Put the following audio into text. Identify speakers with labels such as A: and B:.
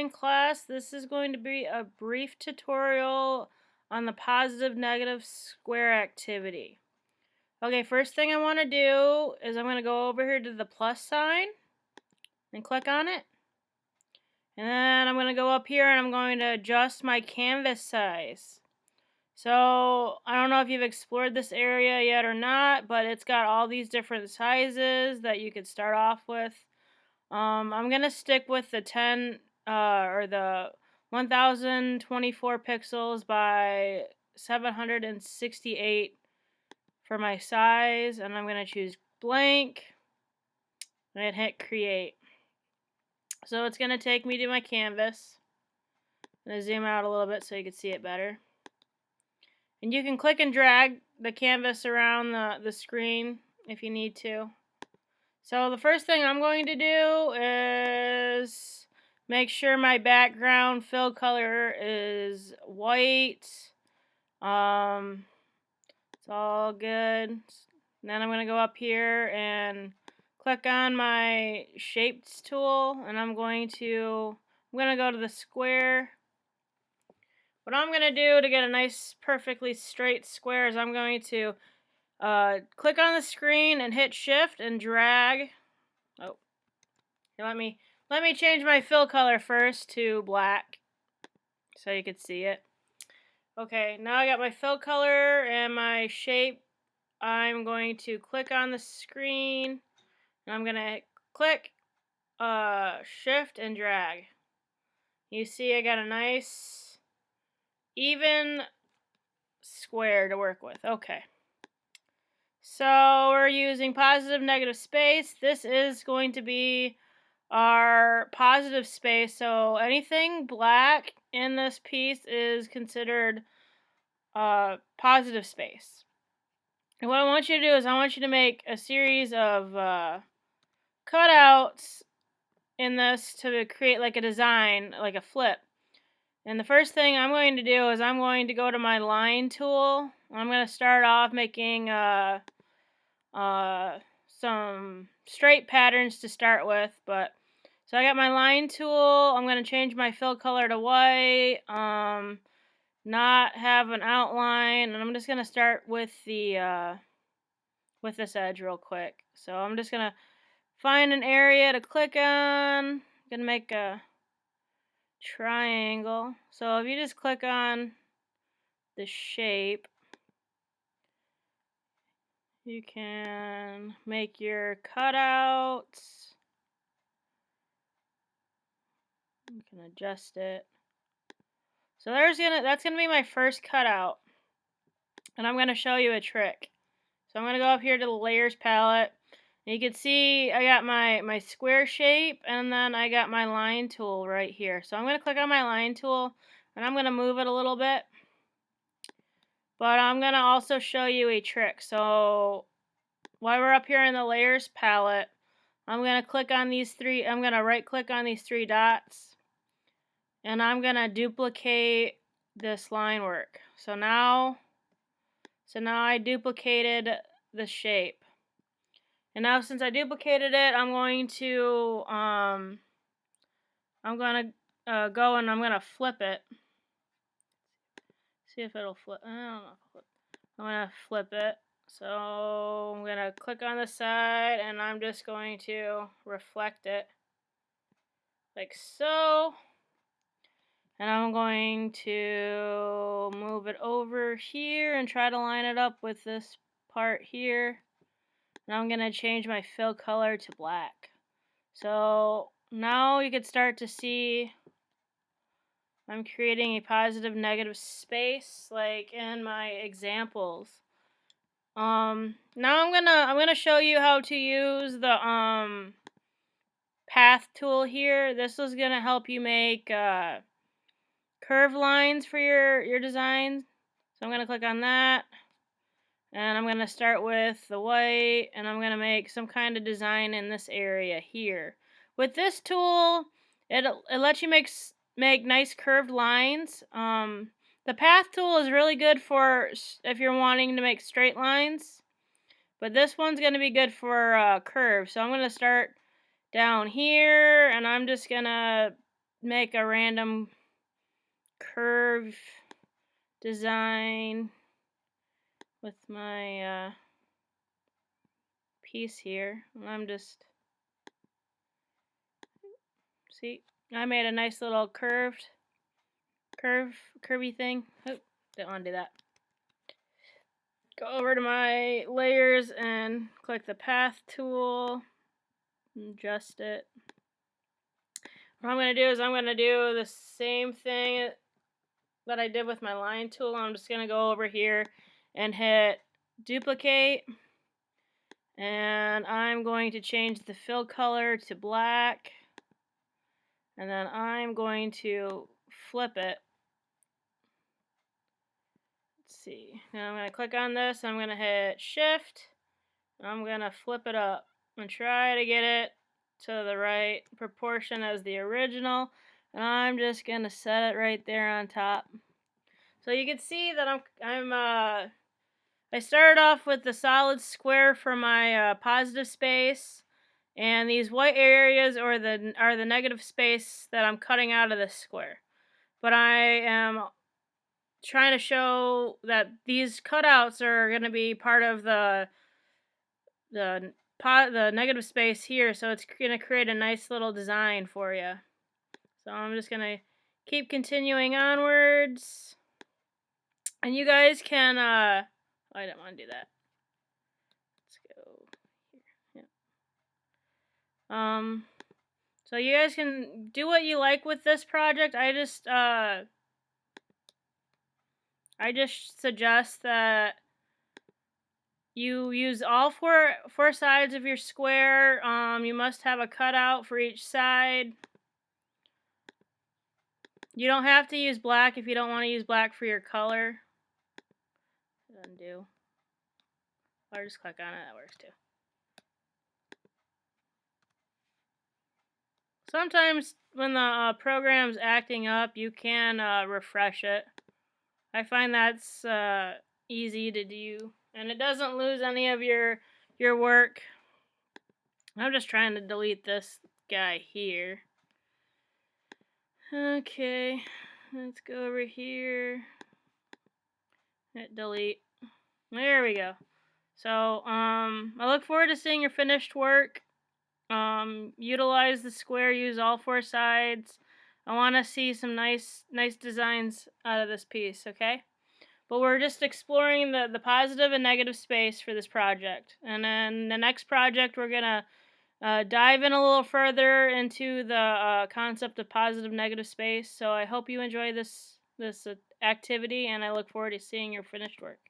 A: In class, this is going to be a brief tutorial on the positive negative square activity. Okay, first thing I want to do is I'm going to go over here to the plus sign and click on it. And then I'm going to go up here and I'm going to adjust my canvas size. So I don't know if you've explored this area yet or not, but it's got all these different sizes that you could start off with. I'm going to stick with the 1024 pixels by 768 for my size, and I'm going to choose blank and hit create. So it's going to take me to my canvas. I'm going to zoom out a little bit so you can see it better. And you can click and drag the canvas around the screen if you need to. So the first thing I'm going to do is make sure my background fill color is white. It's all good. And then I'm going to go up here and click on my shapes tool, and I'm going to go to the square. What I'm going to do to get a nice perfectly straight square is I'm going to click on the screen and hit shift and drag. Oh, let me change my fill color first to black so you can see it. Okay, now I got my fill color and my shape. I'm going to click on the screen and I'm gonna click shift and drag. You see I got a nice even square to work with. Okay. So we're using positive negative space. This is going to be our positive space. So anything black in this piece is considered positive space. And what I want you to do is I want you to make a series of cutouts in this to create like a design, like a flip. And the first thing I'm going to do is I'm going to go to my line tool. I'm going to start off making some straight patterns to start with, but so I got my line tool. I'm going to change my fill color to white, not have an outline, and I'm just going to start with the with this edge real quick. So I'm just going to find an area to click on. I'm going to make a triangle. So if you just click on the shape, you can make your cutouts. You can adjust it. So that's gonna be my first cutout. And I'm gonna show you a trick. So I'm gonna go up here to the layers palette. And you can see I got my square shape and then I got my line tool right here. So I'm gonna click on my line tool and I'm gonna move it a little bit. But I'm gonna also show you a trick. So while we're up here in the layers palette, I'm gonna click on these three, I'm gonna right click on these three dots. And I'm gonna duplicate this line work. So now I duplicated the shape. And now since I duplicated it, I'm going to go and I'm gonna flip it. See if it'll flip. I don't know. I'm gonna flip it. So I'm gonna click on the side and I'm just going to reflect it like so. And I'm going to move it over here and try to line it up with this part here. And I'm going to change my fill color to black. So now you can start to see I'm creating a positive negative space like in my examples. Now I'm gonna show you how to use the path tool here. This is gonna help you make curve lines for your designs. So I'm going to click on that. And I'm going to start with the white. And I'm going to make some kind of design in this area here. With this tool, it lets you make nice curved lines. The path tool is really good for if you're wanting to make straight lines. But this one's going to be good for curves. So I'm going to start down here. And I'm just going to make a random curve design with my piece here. And I'm just, see, I made a nice little curvy thing. Oh, didn't want to do that. Go over to my layers and click the path tool, adjust it. What I'm going to do is I'm going to do the same thing that I did with my line tool. I'm just going to go over here and hit duplicate, and I'm going to change the fill color to black, and then I'm going to flip it. Let's see. Now I'm going to click on this, I'm going to hit shift, and I'm going to flip it up and try to get it to the right proportion as the original, and I'm just going to set it right there on top. So you can see that I started off with the solid square for my positive space, and these white areas are the negative space that I'm cutting out of this square. But I am trying to show that these cutouts are going to be part of the negative space here, so it's going to create a nice little design for you. So I'm just going to keep continuing onwards, and you guys can I didn't want to do that. Let's go here. Yeah. So you guys can do what you like with this project. I just suggest that you use all four sides of your square. You must have a cutout for each side. You don't have to use black if you don't want to use black for your color. Undo. Or just click on it, that works too. Sometimes when the program's acting up, you can refresh it. I find that's easy to do, and it doesn't lose any of your work. I'm just trying to delete this guy here. Okay, let's go over here. Hit delete. There we go. So I look forward to seeing your finished work. Utilize the square, use all four sides. I want to see some nice designs out of this piece, okay? But we're just exploring the positive and negative space for this project. And then the next project, we're going to dive in a little further into the concept of positive negative space. So I hope you enjoy this activity, and I look forward to seeing your finished work.